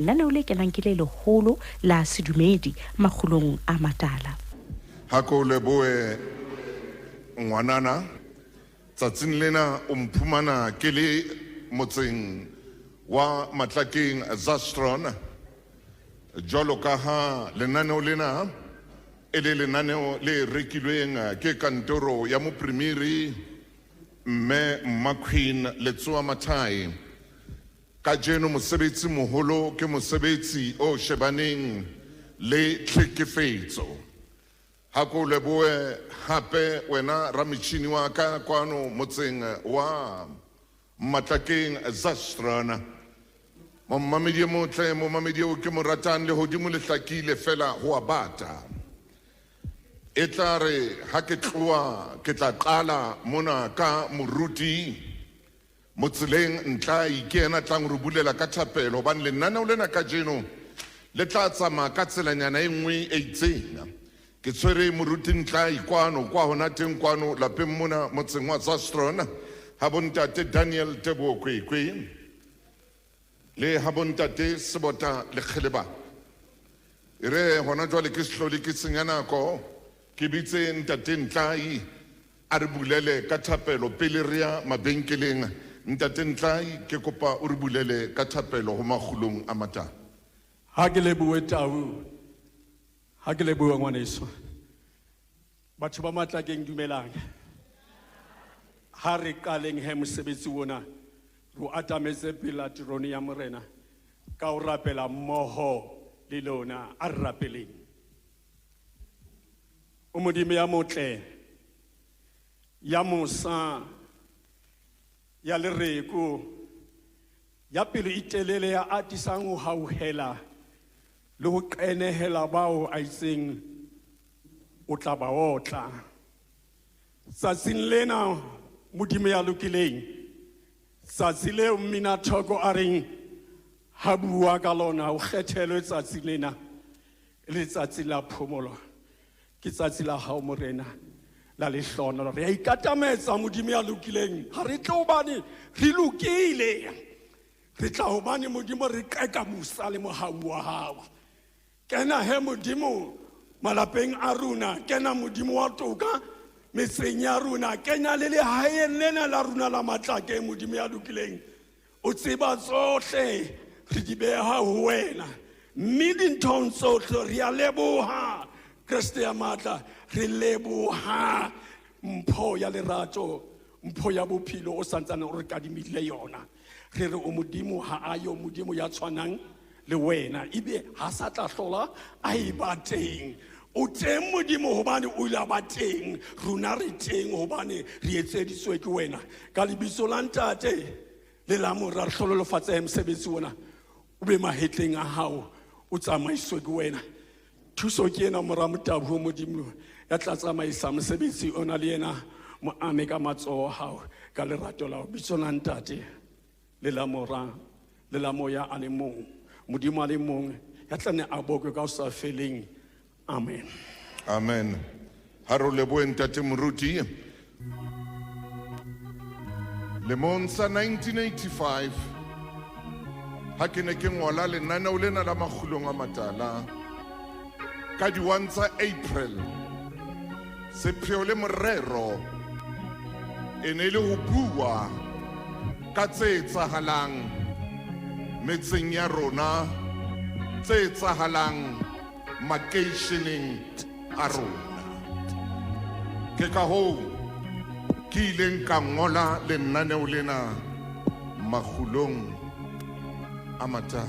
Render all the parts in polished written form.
Lenaneo le kenang ke le leholo la sedumedi makgulong a matala. Ha ko lebohe ngwanana tsatsing lena o mphumana ke le motseng wa Matlakeng Zastron jwalo ka ha lenaneo lena e le lenaneo le rekilweng ke kantoro ya mopremiri mme Queen Letsoa Mathai. Kajeno mosebetsi moholo ke mosebetsi o shebaneng le tlhekefetso. Ha ko lebohe hape wena ramitjhini wa ka kwano motseng wa Matlakeng Zastrana. Momamedi motle momamedi o ke mo ratang le hodimo le hlakile fela ho abata. E tla re ha ke tloa ke tla qala mona ka moruti motseleng ntla ikena tlang re bulela ka thapelo hobane lenaneo lena kajeno le tla tsamaya ka tselanyana e nngwe e itseng. Ke tshwere moruti ntla ikwano kwa hona teng kwano lapeng mona motseng wa Zastron ha bontate Daniel Teboho Kwekwe le ha bontate Sebota Lekgeleba. E re hona jwale ke sehlodi ke senya nako ke bitse ntate Ntlai a re bulele ka thapelo pele re ya mabenkeleng. Ntate Ntlai ke kopa o re bulele ka thapelo ho makgulong a matala. Ha ke lebohe Tau, ha ke lebohe ngwaneso. Batho ba Matlakeng dumelang. Ha re qaleng he mosebetsi wona ro atametse pela tironi ya morena ka o rapela mmoho le lona a rapeleng. O modimo ya motle ya mosa ya lereko ya pelo itelele ya atisang ho hauhela le ho qenehela bao a itseng o tla ba otla. Tsatsing lena modimo ya lokileng tsatsi leo mmina thoko a reng ha bua ka lona o kgethelwe tsatsi lena le tsatsi la phomolo ke tsatsi la hao morena la lehlono re a ikatametsa modimo ya lokileng ha re tlo bane re lokile re tla hobane modimo re qeka musa le mohau wa hao kena he modimo malapeng a rona kena modimo wa toka metseng ya rona kenya le lehaeng lena la rona la Matlakeng modimo ya lokileng o tseba tsohle re di beha ho wena mme dinthong tsohle re a leboha Kriste ya matla re leboha mpho ya lerato mpho ya bophelo o santsana o re kadimile yona re re o modimo ha ayo modimo ya tshwanang le wena ibe ha sa tla hlola a eba teng o teng modimo hobane o ile ba teng rona re teng hobane re etseditswe ke wena ka lebitso la ntate le la mora re hlolofatsa mosebetsi wona o be mahetleng a hao o tsamaiswe ke wena thuso ke ena mora Motabu modimo ya tla tsamaisa mosebetsi ona le yena mo ame ka matsoho hao ka lerato la bitso la ntate le la mora le la moya a le mong modimo a le mong ya tlane a bokwe ka o sa feleng. Amen. Amen. Haro lebohe ntate moruti. Lemong sa 1985 ha ke ne ke ngola lenaneo lena la makgulong a matala ka di 1 tsa April sepheo le morero e ne le ho bua ka tse etsahalang metseng ya rona tse etsahalang makeisheneng a rona. Ke ka hoo ke ileng ka ngola lenaneo lena makgulong a matala.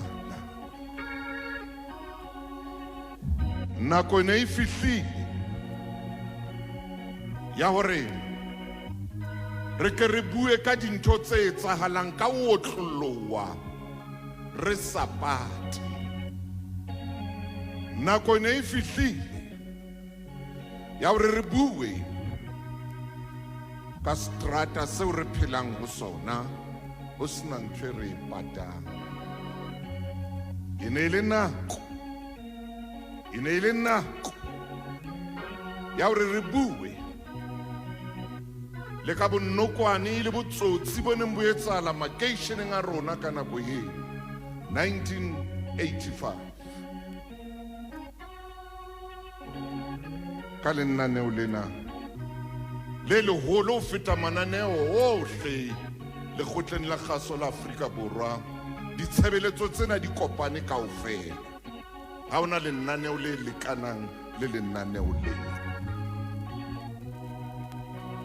Nako ne e fihlile ya hore re ke re bue ka dintho tse etsahalang ka ho otloloha re sapate. Nako ne e fihlile ya hore re bue ka strata seo re phelang ho sona ho sena ntho e re e patang. E ne le nako ya hore re bue le ka bonokwane le botsotsi bo neng bo etsahala makeisheneng a rona ka nako eo 19 1985 ka lenaneo lena le leholo ho feta mananeo ohle lekgotleng la kgaso la Afrika Borwa ditshebeletso tsena di kopane kaofela ha ona lenaneo le lekanang le lenaneo lena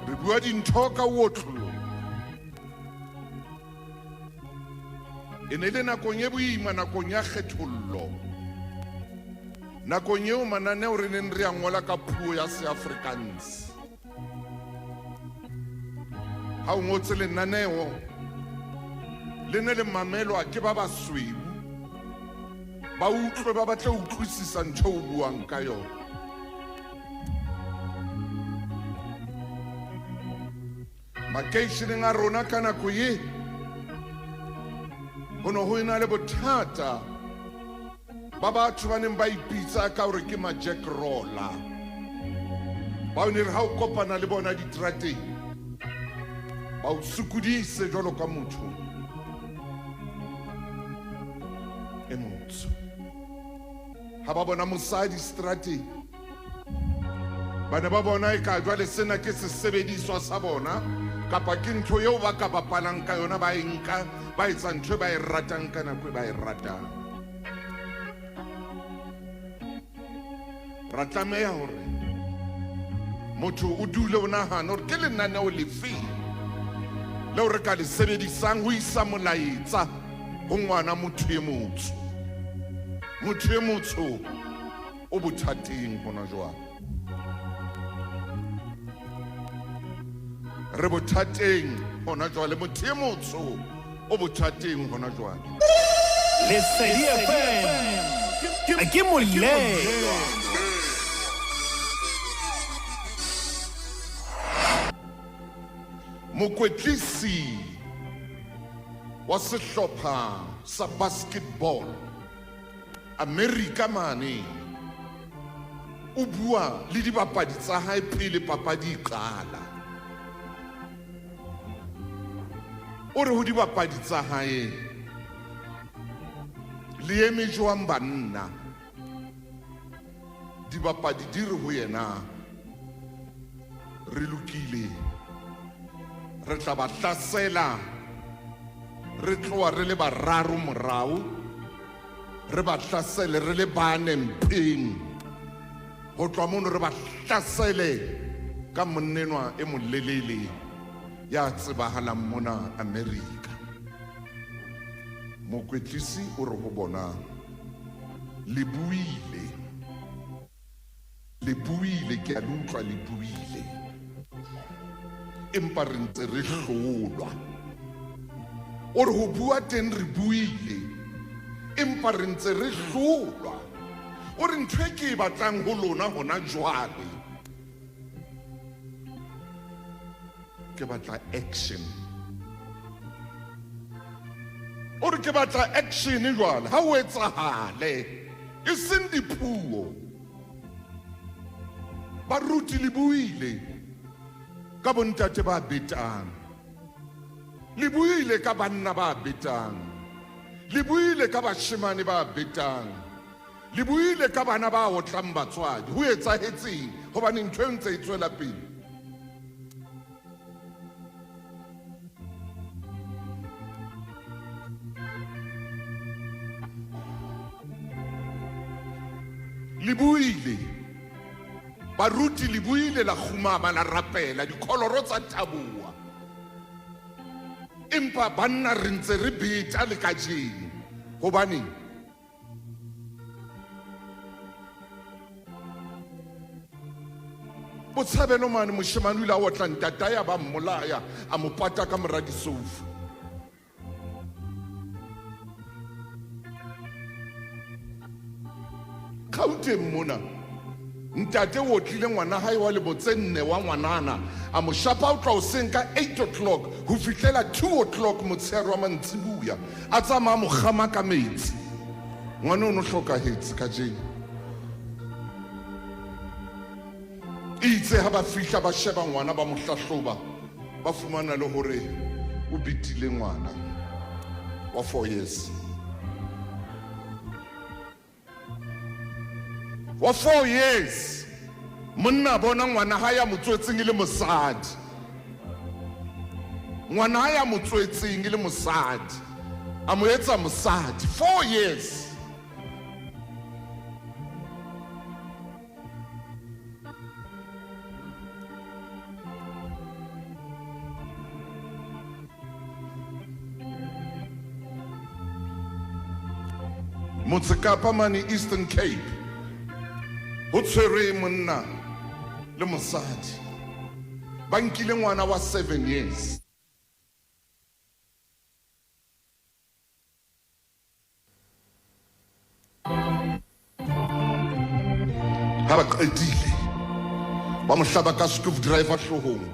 re bua dintho ka wotlolo e ne le nakong e boima nakong ya kgethollo nakong eo mananeo re neng re a ngola ka puo ya se-Afrikaans ha o ngotse lenaneo le ne le mamelwa ke ba basweu ba utlwe ba batla ho utlwisisa ntho o buang ka yona makeisheneng a rona ka nako ye ho ne ho ena le bothata ba batho ba neng ba ipitsa ka hore ke ma-Jack Roller ba o ne re ha o kopana le bona diterateng ba o sokodise jwalo ka motho e motsho ha ba bona mosadi seterateng ba ne ba bona e ka jwale sena ke sesebediswa sa bona kapa ke ntho eo ba ka bapalang ka yona ba e nka ba etsa ntho e ba e ratang ka nako e ba e ratang ra tlameha hore motho o dule o nahana hore ke lenaneo lefeng leo re ka le sebedisang ho isa molaetsa ho ngwana motho e motsho motho e motsho o bothateng hona jwale re bothateng hona jwale motho e motsho o bothateng hona jwale Lesedi FM ke molelo mokwetlisi wa sehlopha sa basketball America mane o bua le dibapadi tsa hae pele papadi e qala o re ho dibapadi tsa hae le eme jwang banna dibapadi di re ho yena re lokile re tla ba hlasela re tloa re le bararo morao re ba hlasele re le bane mpeng ho tloa mono re ba hlasele ka monenwa e molelele ya tsebahalang mona America mokwetlisi o re ho bona le buile ke a le utlwa le buile empa re ntse re hlolwa o re ho bua teng re buile empa re ntse re hlolwa o re ntho e ke e batlang ho lona hona jwale ke batla action o re ke batla action jwale ha o etsahale e seng dipuo baruti le buile ka bontate ba betang le buile ka banna ba betang le buile ka bashemane ba betang le buile ka bana ba otlang batswadi ho etsahetseng hobane ntho e ntse e tswela pele le buile baruti le buile la khumama la rapela dikholoro tsa tabua empa banna re ntse re beta le kajeno hobane botshabelo mane moshemane o ile a otla ntata ya ba mmolaya a mo pata ka mora disoufa Gauteng mona ntate o tlile ngwana hae wa lebotse 4 wa ngwanana a mo shapa o tla o senka 8 o'clock ho fihlela 2 o'clock motshehare wa mantsibuya a tsamaya mo gama ka metsi ngwana o no hlokahetse ka jeno itse ha ba fihla ba sheba ngwana ba mo hlahloba ba fumana le hore o bitile ngwana wa 4 years wa 4 years monna bona ngwana ha ya motswetseng le mosadi ngwana ha ya motswetseng le mosadi a mo etsa mosadi 4 years Motsekapa mane Eastern Cape ho tshwere monna le mosadi ba nkile ngwana wa 7 years ha ba qedile ba mo hlaba ka stove driver hlohong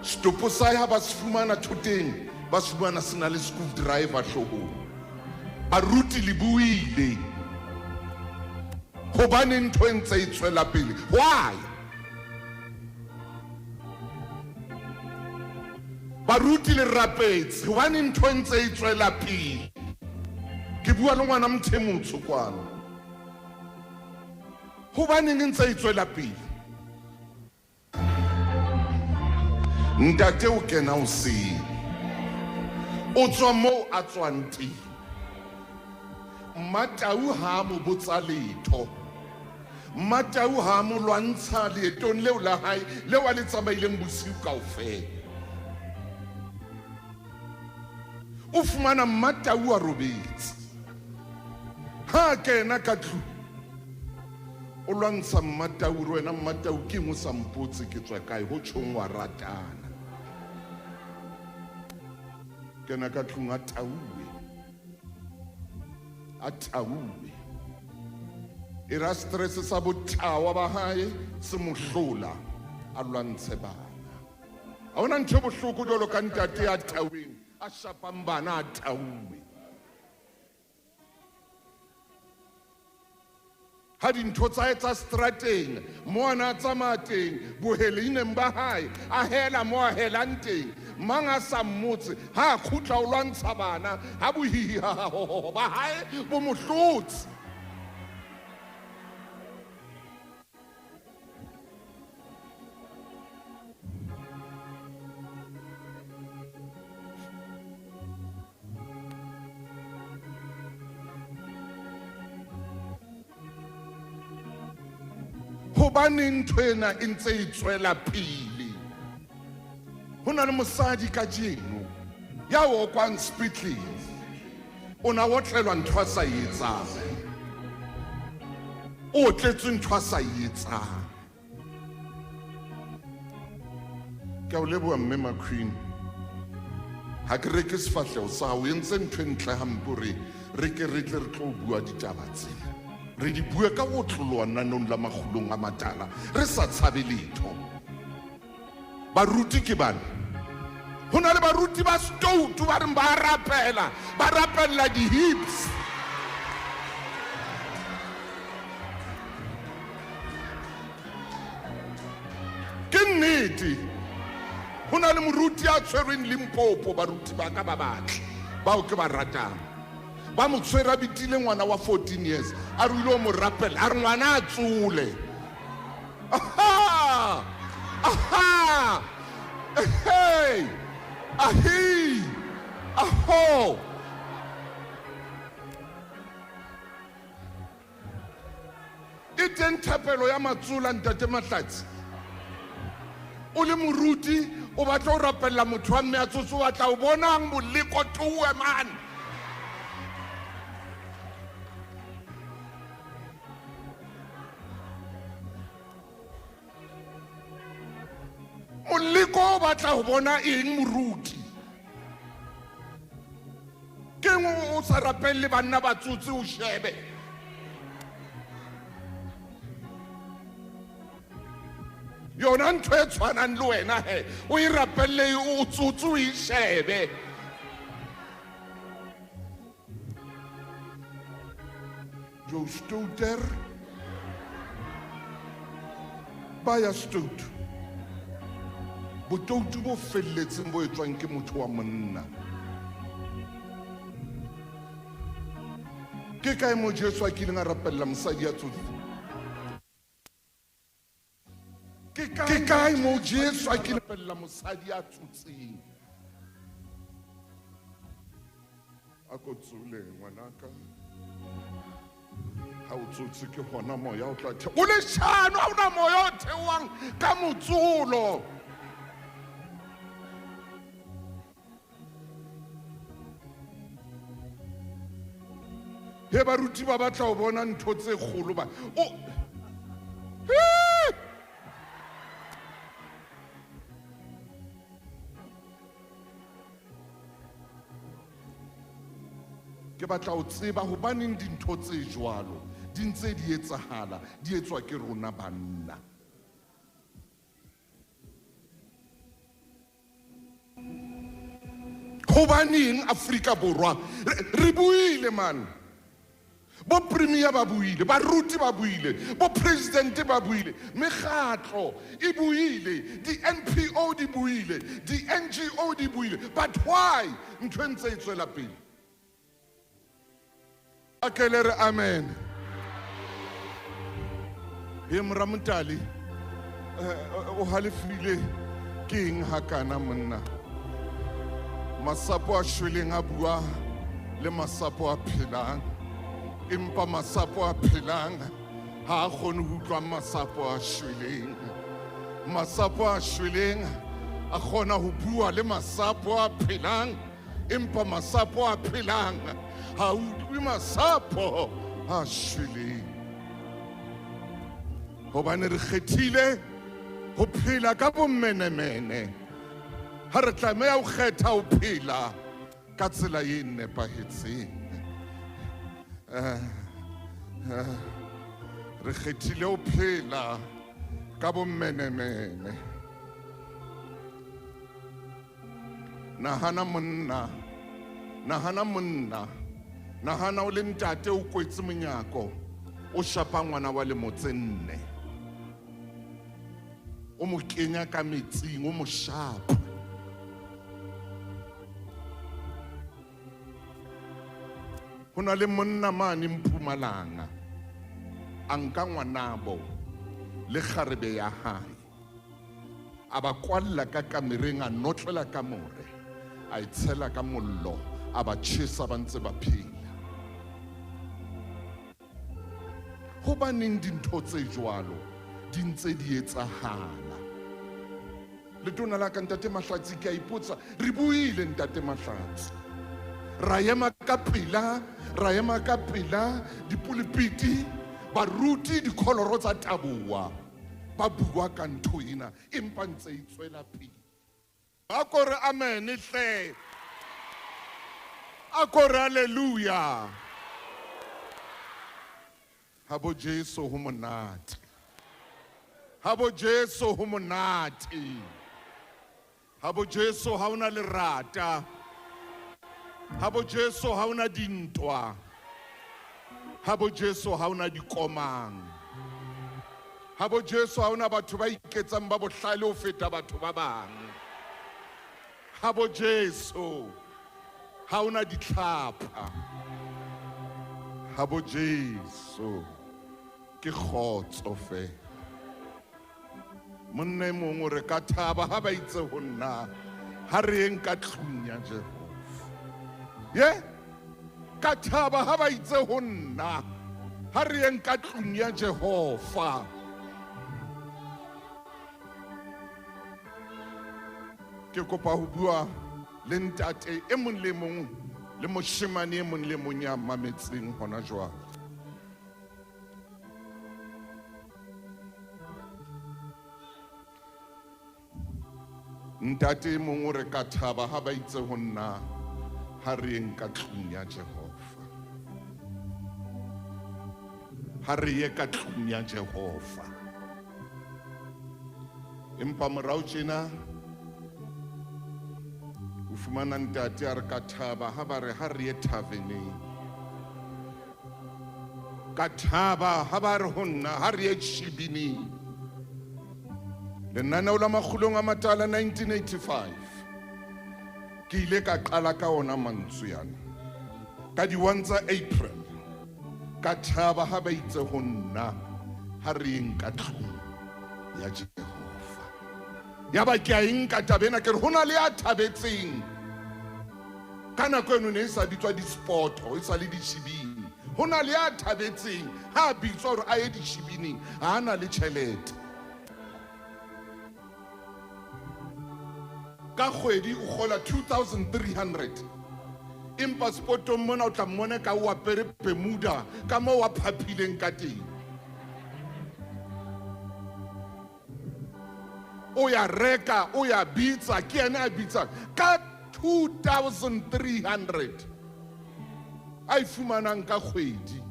stopo sa ha ba se fumana thoteng ba se fumana sena le stove driver hlohong baruti le buile hobane ntho e ntse e tswela pele why baruti le rapetse hobane ntho e ntse e tswela pele ke bua le ngwana mthemotso kwana hobane e ntse e tswela pele ntate o kena o se o tswa mo a tswang teng Matau ha mo botsa letho Matau ha mo lwantsha leetong leo la hae leo a le tsamaileng bosiu kaofela o fumana Matau a robetse ha kena ka tlu o lwantsha Matau re wena Matau ke mo sa mpotse ke tswa kae ho tshong wa ratana kena ka tlung a tauwe a tauwe era stress sa bothawa ba hae se mohlola a lwantshe bana a ona ntho bohloko jolo ka ntate a taweng a shapang bana a tauwe ha dintho tsa etsa strateng mo ana tsamaya teng boheleineng ba hae a hela mo a helang teng mang a sa mmotse ha khutla o lwantsha bana ha bohihi ba hae bo mohlotse hobane ntho ena e ntse e tswela pele ho na le mosadi ka jeno ya o kwang speedily o na wotlelwa ntho a sa etsang o tletse ntho a sa etsang ke o leboha mme McQueen ha ke re ke sefahlego sa o entse ntho e ntle hampe re ke re tle re tlo bua ditaba tsena re di bua ka go tloloa nanong la magolong a matala re sa tshabe letho baruti ke bana ho na le baruti ba stoutu ba reng ba rapella di-hips ke nnete ho na le moruti a tshwerweng Limpopo baruti ba ka ba batle bao ke ba ratang ba mo tshwera bitile ngwana wa 14 years a re ile mo rapela a re ngwana a tsole aha aha hey ahi aho e teng thapelo ya matsola ntate Mahlatsi o le moruti o batla o rapella motho wa mme a tsotso wa tla o bonang moleko tuwe man moleko o batla ho bona eng moruti ke o sa rapelle banna ba tsotse o shebe yona ntho e tshwanang le wena he o e rapelle o tsotse o e shebe Joe Stouter baya Stouter botoutu bo felletseng bo etswang ke motho wa monna ke kae mo Jesu a kileng a rapella mosadi ya tsotsi ke kae mo Jesu a ke lepella mosadi a tsotseng a ko tsole ngwanaka ha o tsotse ke hona moya o tla o le shano ha ona moya o theoang ka motsolo he baruti ba batla o bona ntho tse kgolo ba ke batla o tseba hobaneng dintho tse jwalo di ntse di etsahala di etswa ke rona banna hobaneng Afrika Borwa re buile man bo premier ba buile baruti ba buile bo president ba buile mekgatlo e buile di NPO di buile di NGO di buile but why ntwe ntse e tswela pele akelere amen ye mramutali o halefile ke eng hakana monna masapo a shweleng a bua le masapo a phelang empa masapo a phelang ha a kgone ho utlwa masapo a shweleng masapo a shweleng a kgona ho bua le masapo a phelang empa masapo a phelang ha utlwe masapo a shweleng hobane re kgethile ho phela ka bomenemene ha re tlameha ho kgetha ho phela ka tsela e nepahetseng re kgethile ho phela ka bomenemene nahana monna nahana o le ntate o kwetse monyako o shapa ngwana wa lemo tse 4 o mo kenya ka metsing o mo shapa hona le monna mane Mpumalanga a nka ngwanabo le kgarebe ya hae a ba kwalla ka kamereng a notlela ka more a itshela ka mollo a ba tjhesa ba ntse ba phela hobaneng dintho tse jwalo di ntse di etsahala letona la ka ntate Mahlatsi ke a ipotsa re buile ntate Mahlatsi ra ema ka pela dipulpiti baruti dikholoro tsa taboa ba bua ka ntho ena empa ntse e tswela pele a kore amen hle a kore haleluya habo Jesu ho monate habo Jesu ho monate habo Jesu ha ona lerata habo Jesu ha ona dintwa habo Jesu ha ona dikomang habo Jesu ha ona batho ba iketsang ba bohlale ho feta batho ba bang habo Jesu ha ona ditlhapa habo Jesu ke khotso fe monna mongwe re ka thaba ha ba itse ho nna ha re eng ka tlung ya Jehova ka thaba ha ba itse ho nna ha re eng ka tlung ya Jehova ke kopa ho bua le ntate e mong le mong le moshemane e mong le mong ya mametseng hona jwale ntate mong re ka thaba ha ba itse ho nna ha re eng ka tlung ya Jehova ha re ye ka tlung ya Jehova empa morao tjena o fumana ntate a re ka thaba ha ba re ha re ye taveneng ka thaba ha ba re ho nna ha re ye Chibining lenaneo la makgulong a matala 1985 ke ile ka qala ka ona mantswe yana ka di 1 tsa April ka thaba ha ba itse ho nna ha re eng ka tlung ya Jehova ya ba ke a enka tabena ke re ho na le a thabetseng ka nako eno ne e sa bitswa di-sporto e sa le ditšhibini ho na le a thabetseng ha a bitswa gore a ye ditšhibining ha a na le tšhelete ka kgwedi o gola 2,300 empa sportong mona o tla mmone ka o apere Bermuda ka mo wa phaphileng ka teng o ya reka o ya bitsa ke ene a bitsa ka 2,300 a e fumanang ka kgwedi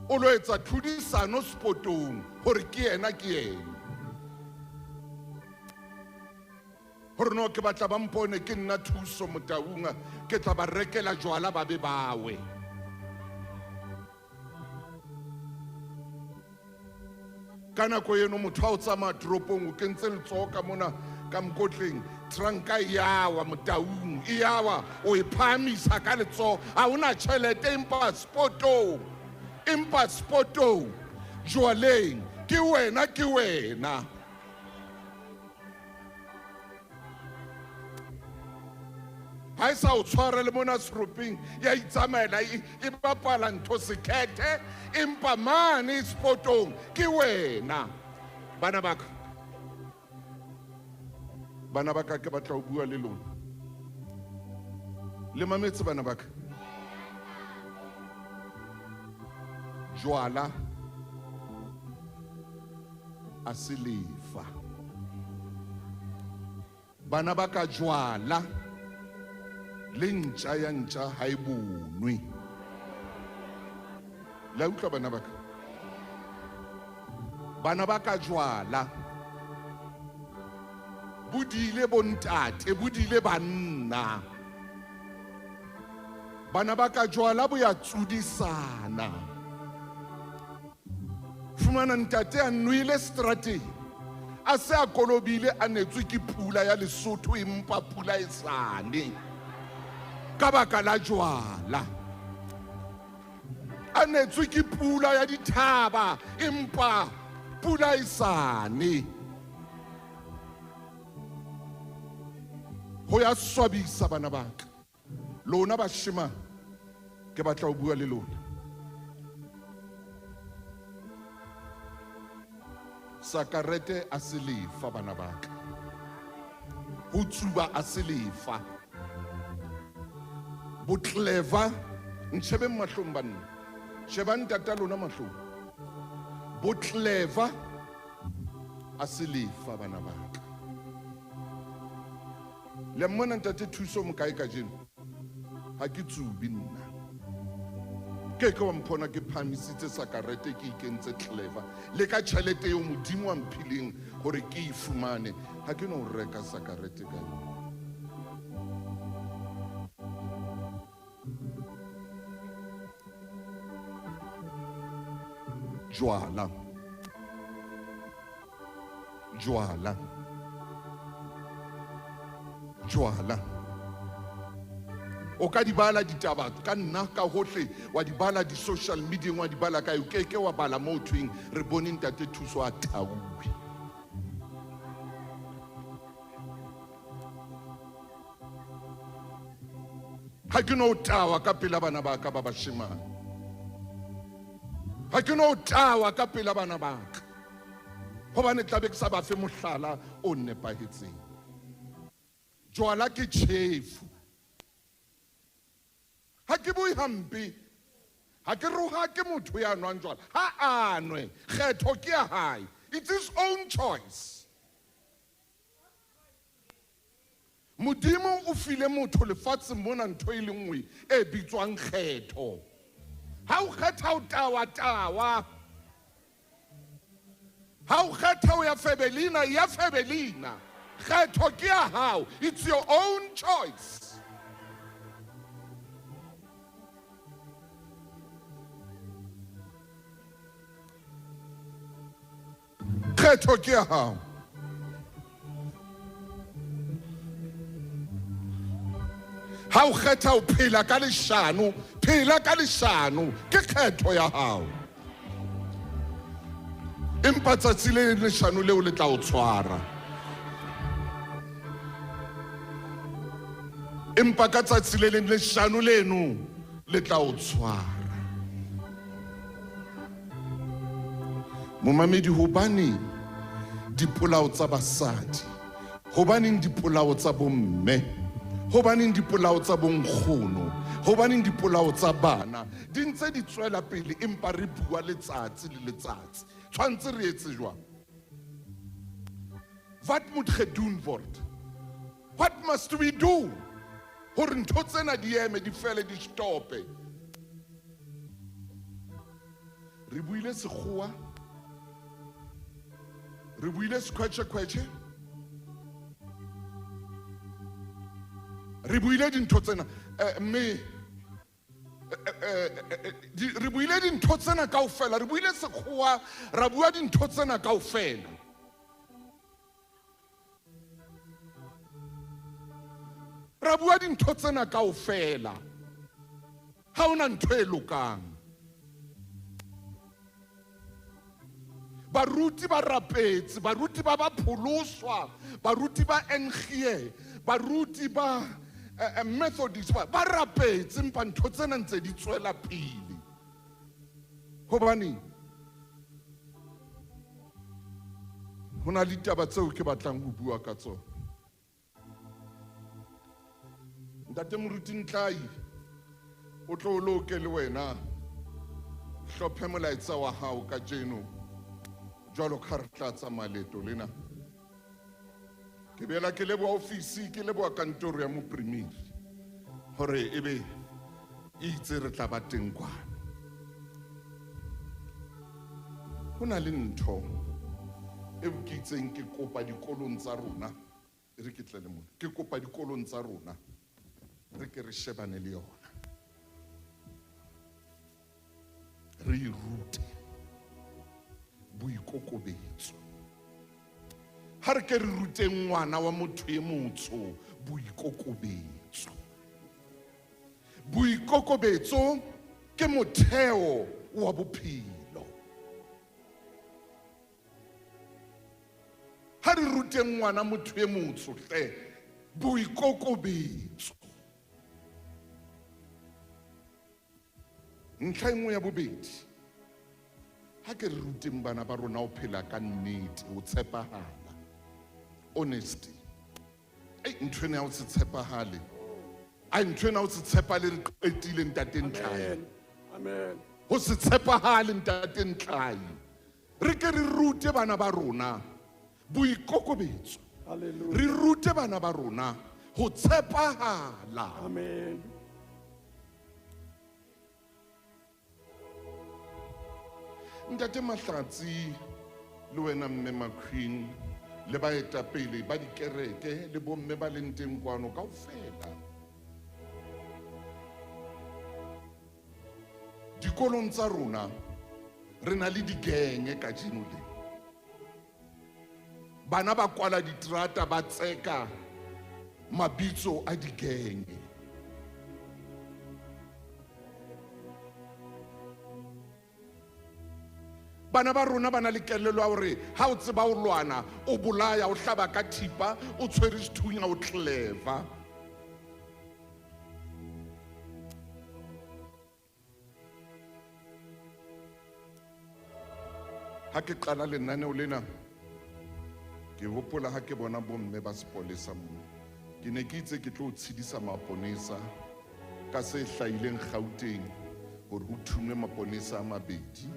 o lo etsa tlhodisano sportong gore ke ena ke ena gore no ke batla ba mpone ke nna thuso Motaunga ke tla ba rekela jwala ba be bawe ka nako eno motho a o tsamaya toropong o kentse letsogo ka mona ka mokotleng tranka yawa Motaung e yawa o e phahamisa ka letsogo a ona tšhelete empa sportong jwaleng ke wena ha e sa o tshware le mona seropeng ya itsamaela e bapala ntho sekhethe empa mane sportong ke wena bana baka ke batla ho bua le lona le mametse bana baka jwala a se lefa bana baka jwala le ntša ya ntša ha e bonwe la utlwa bana baka jwala bodile bontate bodile banna bana baka jwala bo ya tsudisana fumana ntate a nwele strateng a se a kolobile a netswe ke pula ya Lesotho empa pula e sane ka baka la jwala a netswe ke pula ya dithaba empa pula e sane ho ya swabisa bana baka lona bashemane ke batla ho bua le lona sakarete a se lefa bana baka ho tsuba a se lefa botleva ntshebe mahlong banna sheba ntata lona mahlong botleva a se lefa bana baka le mona ntate thuso mo kae ka jeno ha ke tsubi nna ke wa mpona ke phamisitse sakarete ke ikentse clever le ka tšhelete yo modimo wa mphileng gore ke ifumane ha ke no reka sakarete ka jwala o ka di bala ditaba ka nna ka hohle wa di bala di social media wa di bala ka o keke wa bala mo twing re bone ntate thuso a Taui ha ke no tawa ka pela bana ba ka ba bashemane ha ke no tawa ka pela bana ba ka hobane tlabe ke sa ba fe mohlala o nepahetseng jwala ke tjhefu ha ke bui hampe ha ke roha ke motho ya nwang jwala ha anwe kgetho ke ya hae it's his own choice modimo o file motho lefatshe mona ntho e le nngwe e bitswang kgetho ha o kgetha o tawa ha o kgetha o ya febelina kgetho ke ya hao it's your own choice kgetho ke ya hao ha o kgetha o phela ka leshano ke kgetho ya hao empa tsatsi le leshano leo le tla o tshwara empa ka tsatsi le leng leshano leno le tla o tshwara. Momamedi, hobane dipolao tsa basadi, hobaneng dipolao tsa bomme, hobaneng dipolao tsa bonkgono, hobaneng dipolao tsa bana di ntse di tswela pele empa re bua letsatsi le letsatsi? Tshwantse re etse jwang? Wat moet gedoen word? What must we do? Hore ntho tsena di eme, di fele, di stope. Re buile sekgowa, re buile sekhwetšhe-khwetšhe, re buile dintho tsena re buile dintho tsena kaofela, re buile sekgowa, ra bua dintho tsena kaofela. Ra bua dintho tsena kaofela. Ha ona ntho e lokang. Baruti ba rapetse, baruti ba ba pholoswa, baruti ba NG, baruti ba Methodist ba rapetse, empa ntho tsena ntse di tswela pele. Hobane hona le ditaba tseo ke batlang ho bua ka tsona. Ntate Moruti Ntlai, o tlo loke le wena, hlophe molaetsa wa hao ka jeno, jwalo ka re tla tsamaya leeto lena. Ke bela ke leboha ofisi, ke leboha kantoro ya mopremiri hore ebe itse re tla ba teng kwana. Ho na le ntho e ke itseng ke kopa dikolong tsa rona, re ke tle le mona, ke kopa dikolong tsa rona re ke re shebane le yona, re rute boikokobetso. Ha re ke re ruteng ngwana wa motho e motsho boikokobetso. Boikokobetso ke motheo wa bophelo. Ha re ruteng ngwana motho e motsho hle boikokobetso. Ntlha engwe ya bobedi, ha ke re ruteng bana ba rona ho phela ka nnete, ho tshepahala, honesty. Ntho ena ya ho se tshepahale, ntho ena ya ho se tshepahale re qetile Ntate Ntlai. Amen. Ho se tshepahale Ntate Ntlai. Re ke re rute bana ba rona boikokobetso. Hallelujah. Re rute bana ba rona ho tshepahala. Amen. Ntate Mahlatsi le wena mme Maqueen le baetapele ba dikereke le bomme ba leng teng kwano kaofela. Dikolong tsa rona re na le digenge ka jeno le. Bana ba kwala diterata ba tseka mabitso a digenge. Bana ba rona ba na le kelelo ya hore ha o tseba o lwana o bolaya o hlaba ka thipa o tshwere sethunya o clever. Ha ke qala lenaneo lena ke hopola ha ke bona bomme ba sepolesa moo, ke ne ke itse ke tlo tshedisa maponesa ka se hlaileng Gauteng hore ho thunwe maponesa a mabedi.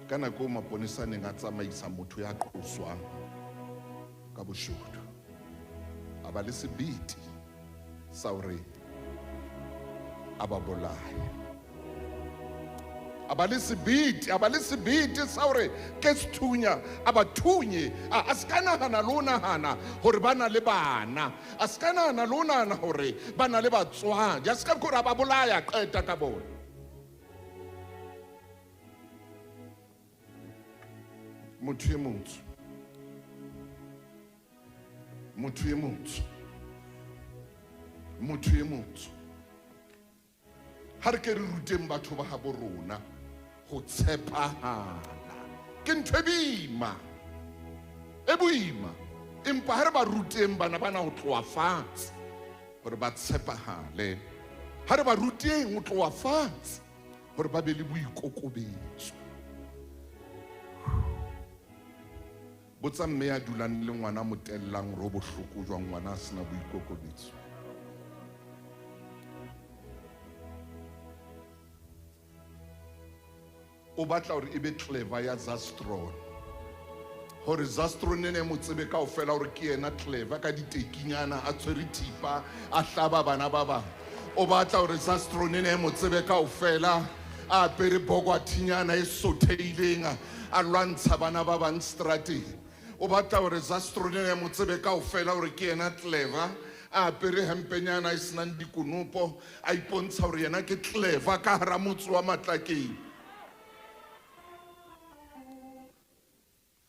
Ka nako maponesa a neng a tsamaisa motho ya qoswang ka boshodu, a ba le sebete sa hore a ba bolaye, a ba le sebete sa hore ke sethunya a ba thunye. A se ka nahana le ho nahana hore ba na le bana, a se ka nahana le ho nahana hore ba na le batswadi, a se ka hore a ba bolaya qeta ka bona. Motho e motsho, motho e motsho, motho e motsho. Ha re ke re ruteng batho ba habo rona ho tshepahala, ke ntho e boima, empa ha re ba ruteng bana bana ho tloha fatshe gore ba tshepagale ha re ba ruteng o tloa fatshe gore ba be le boikokobetso. Botsa mme ya dulang le ngwana motellang ro bohloko jwa ngwana a sena boikokobetso. O batla hore e be clever ya Zastron, hore Zastron ene mo tsebe kaofela hore ke yena clever ka ditekinyana a tshwere thipa a hlaba bana ba bang. O batla hore Zastron ene mo tsebe kaofela a apere bogwathinyana e sotheileng a lwantsha bana ba bang strateng. O batla hore Zastron ene mo tsebe kaofela hore ke yena clever a apere hempenyana e senang dikonopo a ipontsha hore yena ke clever ka hara motse wa Matlakeng.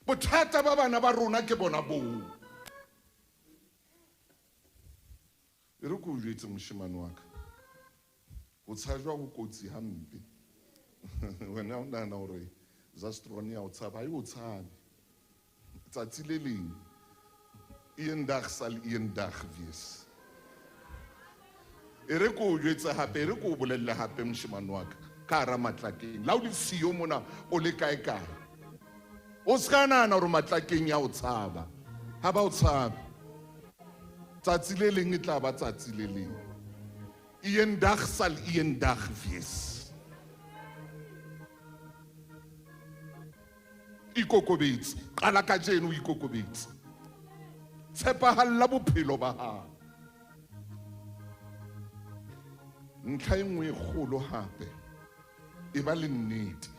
Bothata ba bana ba rona ke bona boo. E re ko o jwetse moshemane wa ka, o tshajwa go kotsi hampe. Wena o nahana hore Zastron ya o tshaba, ha e o tshabe. Tsatsi le leng eendag sal eendag wees. E re ko o jwetse hape, e re ko o bolelle hape moshemane wa ka hara Matlakeng. La o le siyo mona o le kae. O ska nahana hore Matlakeng ya o tshaba, ha ba o tshabe. Tsatsi le leng e tla ba tsatsi le leng. Eendag sal eendag wees. Ikokobetse, qala kajeno o ikokobetse. Tshepahalla bophelo ba hao. Ntlha e nngwe e kgolo hape e ba le nnete.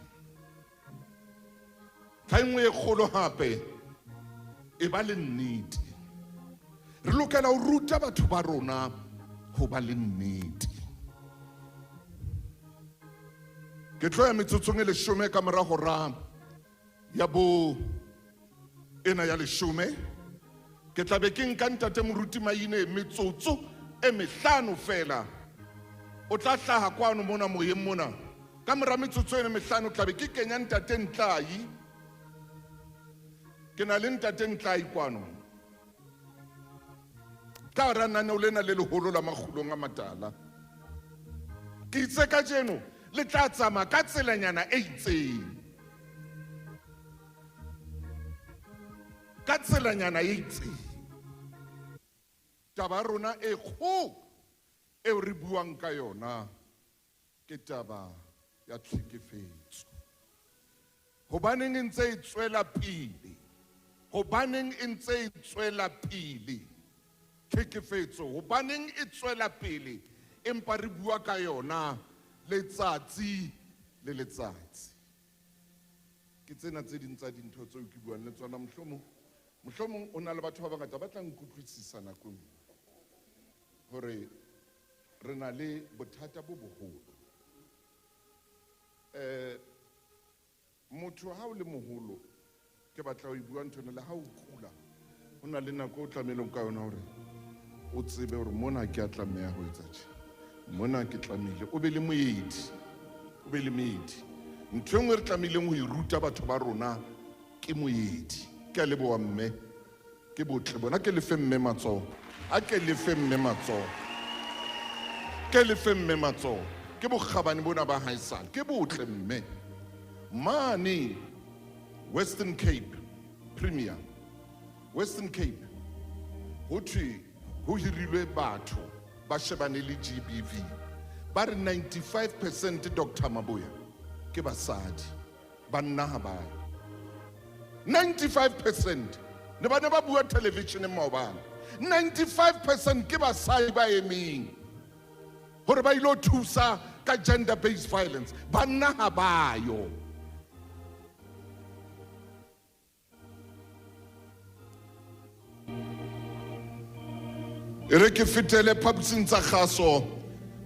Ntlha e nngwe e kgolo hape e ba le nnete. Re lokela ho ruta batho ba rona ho ba le nnete. Ke tlo ya metsotsong e 10 ka mora hora ya bo ena ya 10. Ke tla be ke nka ntate Moruti Maine metsotso e 5 fela. O tla hlaha kwano mona moyeng mona. Ka mora metsotso e 5 tla be ke kenya ntate Ntlai. Ke na le ntate Ntlai kwano. Ka ra nana o lena le leholo la magulong a matala. Ke itse ka jeno le tla tsama ka tselanyana e itseng. Ka tselanyana e itseng. Taba rona e kgolo e re buang ka yona ke taba ya tlhekefetso. Hobaneng e ntse e tswela pele? Hobaneng e ntse e tswela pele? Tlhekefetso hobaneng e tswela pele empa re bua ka yona letsatsi le letsatsi? Ke tsena tse ding tsa dintho tseo ke buang le tsona. Mohlomong o na le batho ba bangata ba tla nkutlwisisa nakong hore re na le bothata bo boholo. Motho ha o le moholo ke batla ho bua ntho le ha o kula ho na le nako o tlameleng ka yona hore o tsebe hore mona ke a tlameha ho etsa tje, mona ke tlamehile o be le moedi, o be le moedi. Ntho engwe re tlameileng ho iruta batho ba rona ke moedi. Ke a leboha mme, ke botle bona, ke lefe mme matsoho, a ke lefe mme matsoho, ke lefe mme matsoho, ke bokgabane bona ba haesale, ke botle mme. Mane Western Cape Premier, Western Cape ho thwe ho hirilwe batho ba shebane le GBV ba re 95% Dr. Maboya ke basadi, banna ha ba 95%. Ne ba bua television maobane 95% ke basadi ba emeng hore ba ilo thusa ka gender based violence, banna ha ba yo. E re ke fetele phaposing tsa kgaso,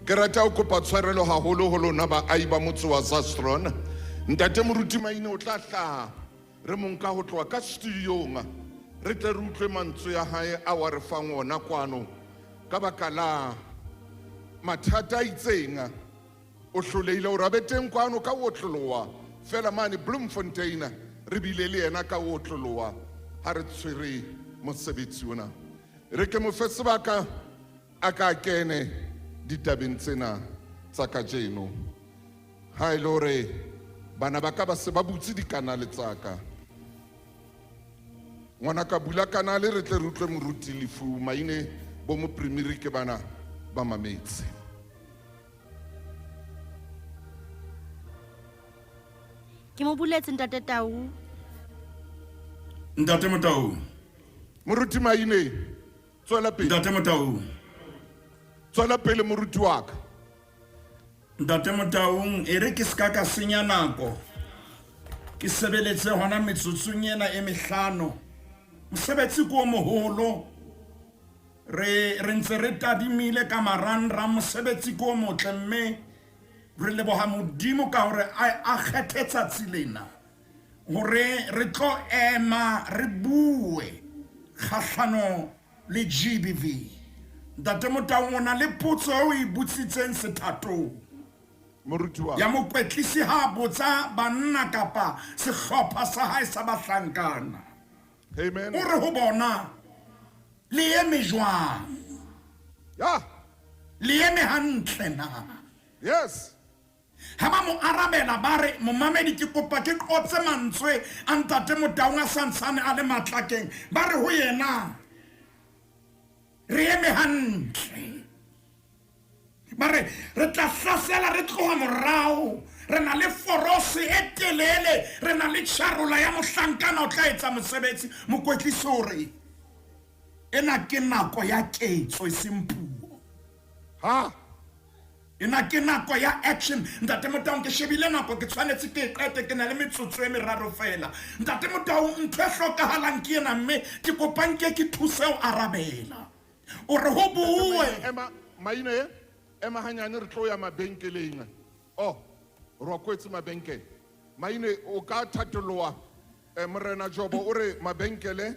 ke rata ho kopa tshwarelo haholo ho lona baahi ba motse wa Zastron. Ntate Moruti Maine o tla hlaha re mo nka ho tloha ka studiong re tle re utlwe mantswe ya hae a wa re fang ona kwano ka baka la mathata a itseng o hlolehile hore a be teng kwano ka otloloha fela mane Bloemfontein re bile le yena ka otloloha ha re tshwere mosebetsi ona. Re ke mo fe sebaka a ka kene ditabeng tsena tsa kajeno ha ile hore bana ba ka ba se ba butse dikanale tsaka ngwana ka bula kanale re tle re utlwe moruti lefu maine bo mo primary ke bana ba mametse. Ke mo buletse ntate Tau. Ntate Motau. Moruti maine tswela pele. Ntate Motau. Tswela pele moruti wa ka. Ntate Motau e re ke ska ka senya nako. Ke sebeletse hona metsotsong ena e mehlano. Mosebetsi ko moholo. Re ntse re tadimile ka maranra mosebetsi ko motle mme re leboha Modimo ka hore a kgethetsa tsilena hore re tlo ema re bue kgahlano le GBV. Ntate Motau ona le potso o e butsitseng sethatong Moruti wa ya mokwetlisi ha botsa banna kapa sehlopha sa hae sa bahlankana. Amen. O re ho bona le eme jwang? Ya. Le eme hantle na? Yes. Ha ba mo arabela bare mo mamedi ke kopa ke qotse mantswe a Ntate Motau a santsane a le matlakeng bare ho yena re eme hantle. Bare re tla hlasela re tloha morao re na le forose e telele re na le tjarola ya mohlankana o tla etsa mosebetsi mokwetlisi hore ena ke nako ya ketso e seng puo. Ha. Ena ke nako ya action. Ntate Motau ke shebile nako ke tshwanetse ke qete ke na le metsotso e meraro fela. Ntate Motau ntwe hlokahalang ke ena mme ke kopang ke thuse o arabela o re ho bue Emma maine ema hanyane re tlo ya mabenkeleng. Oh ro kwetse mabenke maine o ka thatoloa morena Jobo o re mabenkele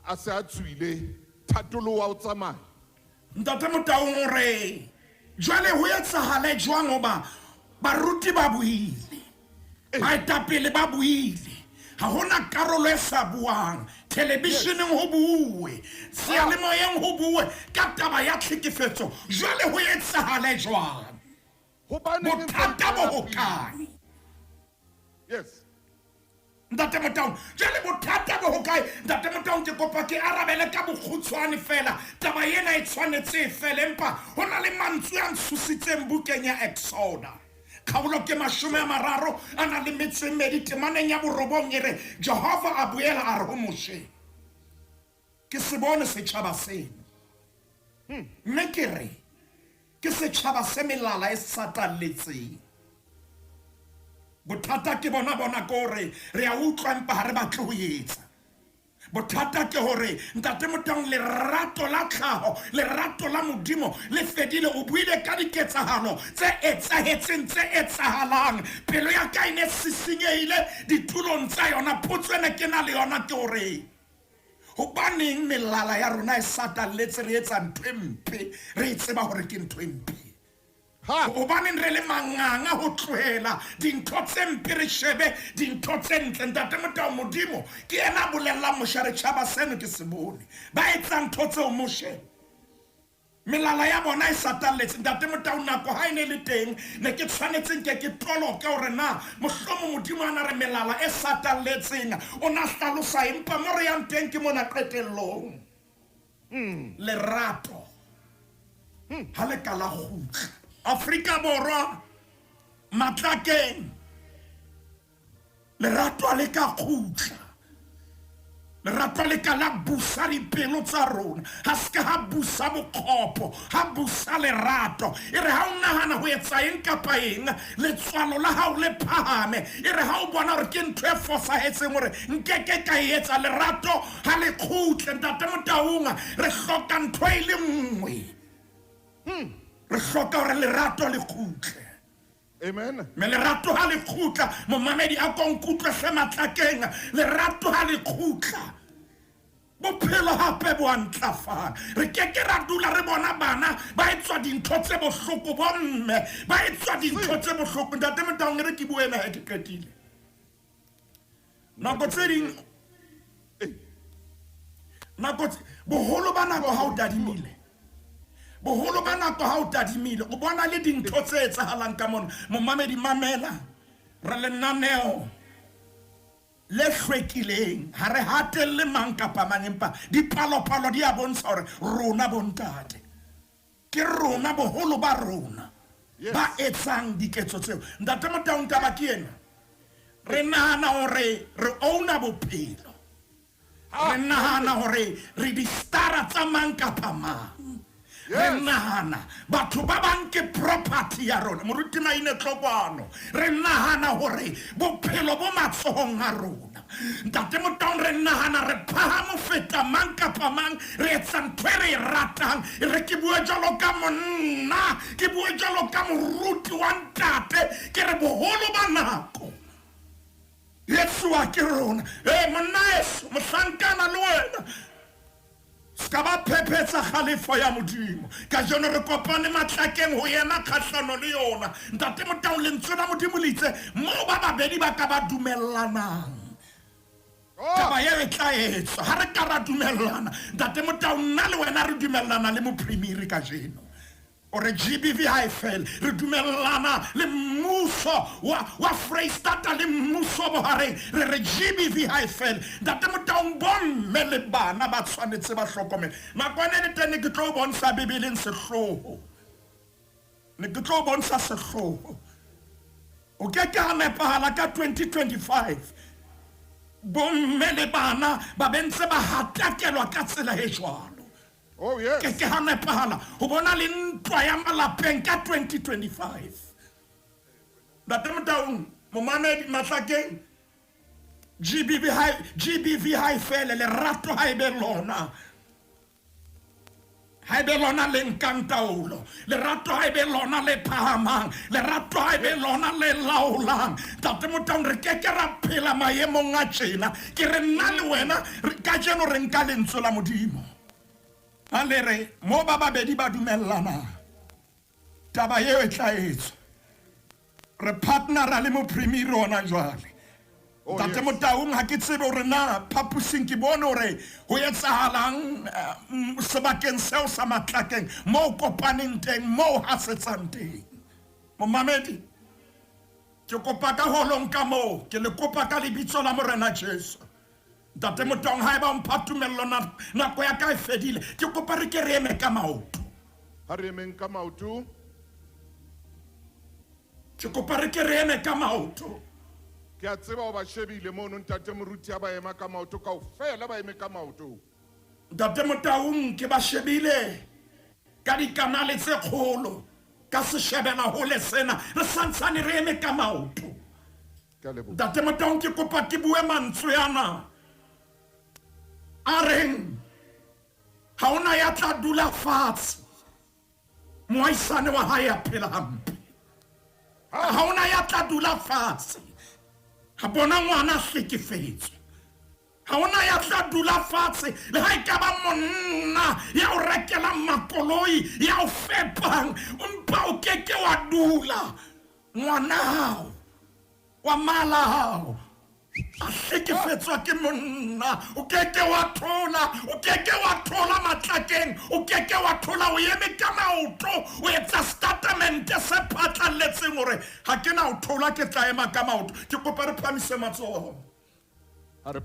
a se a tswile thatoloa o tsamaya. Ntate Motau o re jwale ho etsahale jwang oba baruti ba buile baetapele ba buile ha hona karolo e sa buang televisioneng ho bue seyalemoyeng ho bue ka taba ya tlhekefetso jwale ho etsahale jwang bothata bo hokae? Yes. Ntate Motau jwale bothata bo hokae? Ntate Motau ke kopa ke arabele ka bokgutshwane fela taba ena e tshwanetse fela empa hona le mantswe a nsusitseng bukeng ya Exoda Khaolo ke 30 a na le metsemedi temaneng ya borobong e re Jehova a boela a re ho Moshe ke se bone setjhaba seno mme ke re ke setjhaba se melala e satalletseng. Bothata ke bona kore re a utlwa empa ha re batle ho etsa. Bothata ke hore Ntate Motau lerato la tlhaho lerato la Modimo le fedile o buile ka diketsahalo tse etsahetseng tse etsahalang pelo ya ka ine sisinyehile ditulong tsa yona potso ene ke na le yona ke hore hobaneng melala ya rona e satalletse re etsa ntho e mpe re tseba hore ke ntho e mpe? Hobaneng re le manganga ho tlohela dintho tse mpe re shebe dintho tse ntle? Ntate Motau Modimo ke ena bolella Moshe re tjhaba seno ke se bone ba etsa ntho tseo Moshe melala ya bona e satalletse. Ntate Motau nako ha ene le teng ne ke tshwanetseng ke toloke hore na mohlomo Modimo ana re melala e satalletseng o na hlalosa empa mo re yang teng ke mona qetellong lerato ha le ka la khutla Afrika Borwa matlakeng lerato le ka khutla lerato le ka la busa dipelo tsa rona ha ska ha busa bokgopo ha busa lerato e re ha o nahana ho etsa eng kapa eng letswalo la hao le phahame e re ha o bona hore ke ntho e fosahetseng hore nkeke ka etsa lerato ha le khutle. Ntate Motau re hloka ntho e le nngwe re hloka hore lerato le khutle. Amen. Me lerato ha le khutla momamedi a konkutla se matlakeng lerato ha le khutla bophelo hape bo antlafala re keke ra dula re bona bana ba etswa dintho tse bohloko bomme ba etswa dintho tse bohloko. Ntate Motau re ke buena ha ke qetile nako tse ding nako boholo ba nako ha o dadimile boholo ba nako ha o tadimile o bona le dintho tse etsahalang ka mona momamedi mamela re lenaneo le hlwekileng ha re hatelle mang kapa mang empa dipalopalo di a bontsha hore rona bontate ke rona boholo ba rona ba etsang diketso tseo ntate Motaung taba ke ena re nahana hore re ouna bophelo re nahana hore re di stara tsa mang kapa mang re nahana batho ba bang ke property ya rona moruti maine tlokwana re nahana hore bophelo bo matsohong a rona ntate Motaung re nahana re phahamo feta mang kapa mang re etsa ntho e re e ratang re ke bua jalo ka monna ke bua jalo ka moruti wa ntate ke re boholo ba nako Yesu wa ke rona monna Yesu mohlankana le wena ska ba phephetsa kgalefo ya modimo ka jone re kopane matlakeng ho yena kgahlano le yona ntate Motaung lentswe la modimo le itse mo ba babedi ba ka ba dumellanang taba ye tla etswa ha re ka ra dumellana ntate Motaung nna le wena re dumellana le mopremiri ka jeno ore GBV Highveld re dumellana le mmuso wa Freistata le mmuso bohareng re GBV Highveld ntate Motaung bomme le bana ba tshwanetse ba hlokomela makwane le tene ke tlo bontsha bibeleng sehloho ne ke tlo bontsha sehloho o ke ka nepahala ka 2025 bomme le bana ba bentse ba hatakelwa ka tsela e jwalo Oh yes. Ke ha nepahala ho bona le ntwa ya malapeng ka 2025 ntate Motaung momamedi matlakeng GBV Highveld le rato haebe lona le nkang taolo le rato haebe lona le phahamang le rato haebe lona le laolang ntate Motaung re ke ra phela maemong a tjena ke re nna le wena ka jeno re nka lentswe la modimo alere mo ba babedi ba dumellana taba eo e tla etswa re partnera le mopremiri ona jwale ntate Motaung ha ke tsebe hore na phapusing ke bone hore ho etsahalang sebakeng seo sa matlakeng mo kopaneng teng mo hasetsang teng momamedi ke kopa ka holong ka mo ke le kopa ka lebitso la morena Jesu ntate Motaung ha eba mphatumelo nako ya ka e fedile ke kopa re ke re eme ka maoto Ha re emeng ka maoto ke kopa re ke re eme ka maoto ke a tseba o ba shebile mono ntate moruti ya ba ema ka maoto kaofela ba eme ka maoto ntate Motaung ke ba shebile ka dikanale tse kgolo ka se shebela hole sena re santsane re eme ka maoto ntate Motaung ke kopa ke bue mantswe yana areng ha ona ya tla dula fatshe moaisane wa hae a phela hampe ha ona ya tla dula fatshe ha bona ngwana hlekefetswe ha ona ya tla dula fatshe le ha ekaba monna ya o rekela makoloi ya o fepang mpa o keke wa dula ngwana hao wa mala hao a hlekefetswa ke monna o keke wa thola matlakeng o keke wa thola o eme ka maoto o etsa statement se phatlalletseng hore ha ke na o thola ke tla ema ka maoto ke kopa re phamise matsoho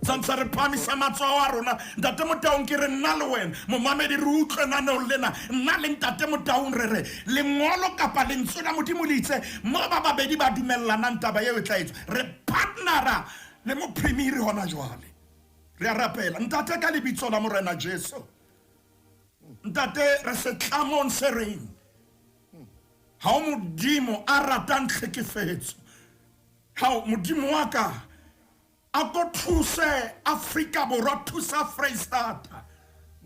Sansa re phamisa matsoho a rona ntate Motaung ke re nna le wena momamedi re utlwe naneo lena nna le ntate Motaung re lengolo kapa lentswe la modimo le itse mo ba babedi ba dumellana taba eo e tla etswa re partnera le mopremiri hona jwale re a rapela ntate ka lebitso la morena Jesu ntate re se tlamong se reng ha o modimo a ratang tlhekefetso ha modimo wa ka a go thuse Afrika Borwa thusa Freistata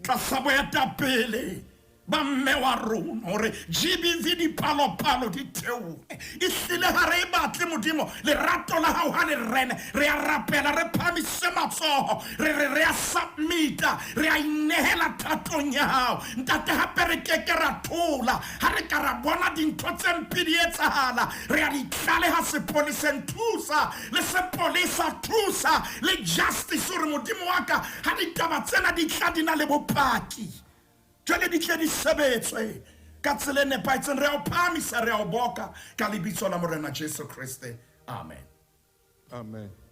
tlasa boetapele ba mme wa rona hore GBV di palo di theohe e hlile ha re batle modimo le rato la hao ha le rene re a rapela re phamise matsoho re a submita re a inehela thatong ya hao ntate hape re keke ra thola ha re ka ra bona dintho tse mpe di etsahala re a di tlaleha sepoleseng thusa le sepolesa thusa le justice hore modimo wa ka ha ditaba tsena di tla di na le bopaki jwale di tle di sebetswe ka tsela e nepaetseng re a o phahamisa re a o boka ka lebitso la morena Jesu Kriste. Amen. Amen.